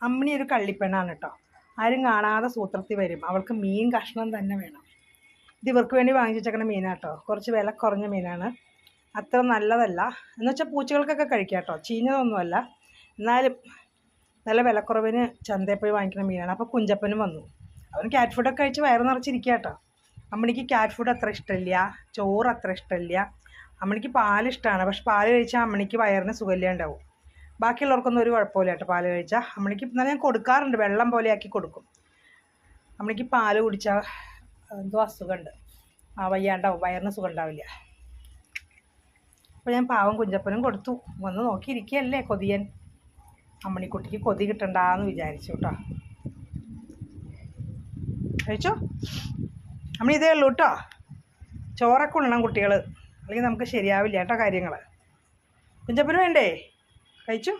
അമ്മിണി ഒരു കള്ളിപ്പെണ്ണാണ് കേട്ടോ. ആരും കാണാതെ സൂത്രത്തിൽ വരും. അവൾക്ക് മീൻ കഷ്ണം തന്നെ വേണം. ഇത് ഇവർക്ക് വേണ്ടി വാങ്ങിച്ചു വെച്ചേക്കണ മീനാട്ടോ. കുറച്ച് വില കുറഞ്ഞ മീനാണ്. അത്ര നല്ലതല്ല എന്ന് വെച്ചാൽ പൂച്ചകൾക്കൊക്കെ കഴിക്കാം കേട്ടോ. ചീഞ്ഞതൊന്നുമല്ല. എന്നാലും നല്ല വിലക്കുറവിന് ചന്തയിൽ പോയി വാങ്ങിക്കുന്ന മീനാണ്. അപ്പോൾ കുഞ്ചപ്പനും വന്നു. അവൻ ക്യാറ്റ് ഫുഡൊക്കെ കഴിച്ച് വയറ് നിറച്ചിരിക്കുക കേട്ടോ. അമ്മണിക്ക് ക്യാറ്റ് ഫുഡ് അത്ര ഇഷ്ടമില്ല, ചോറ് അത്ര ഇഷ്ടമില്ല. അമ്മണിക്ക് പാൽ ഇഷ്ടമാണ്. പക്ഷെ പാൽ കഴിച്ചാൽ അമ്മണിക്ക് വയറിന് സുഖമില്ല ഉണ്ടാവും. ബാക്കിയുള്ളവർക്കൊന്നും ഒരു കുഴപ്പമില്ല കേട്ടോ പാൽ കഴിച്ചാൽ. അമ്മണിക്ക് എന്നാൽ ഞാൻ കൊടുക്കാറുണ്ട്, വെള്ളം പോലെ ആക്കി കൊടുക്കും. അമ്മണിക്ക് പാൽ കുടിച്ചാൽ എന്തോ അസുഖമുണ്ട്, വയ്യാണ്ടാവും, വയറിന് സുഖം ഉണ്ടാവില്ല. അപ്പോൾ ഞാൻ പാവം കുഞ്ചപ്പനും കൊടുത്തു. വന്ന് നോക്കിയിരിക്കുകയല്ലേ കൊതിയൻ. അമ്മണിക്കുട്ടിക്ക് കൊതി കിട്ടണ്ടെന്ന് വിചാരിച്ചു കേട്ടോ. കഴിച്ചോ അമ്മ, ഇതേ ഉള്ളൂ കേട്ടോ. ചോറൊക്കെ ഉണ്ണണം കുട്ടികൾ, അല്ലെങ്കിൽ നമുക്ക് ശരിയാവില്ല കേട്ടോ കാര്യങ്ങൾ. കുഞ്ചപ്പന് വേണ്ടേ? കഴിച്ചു.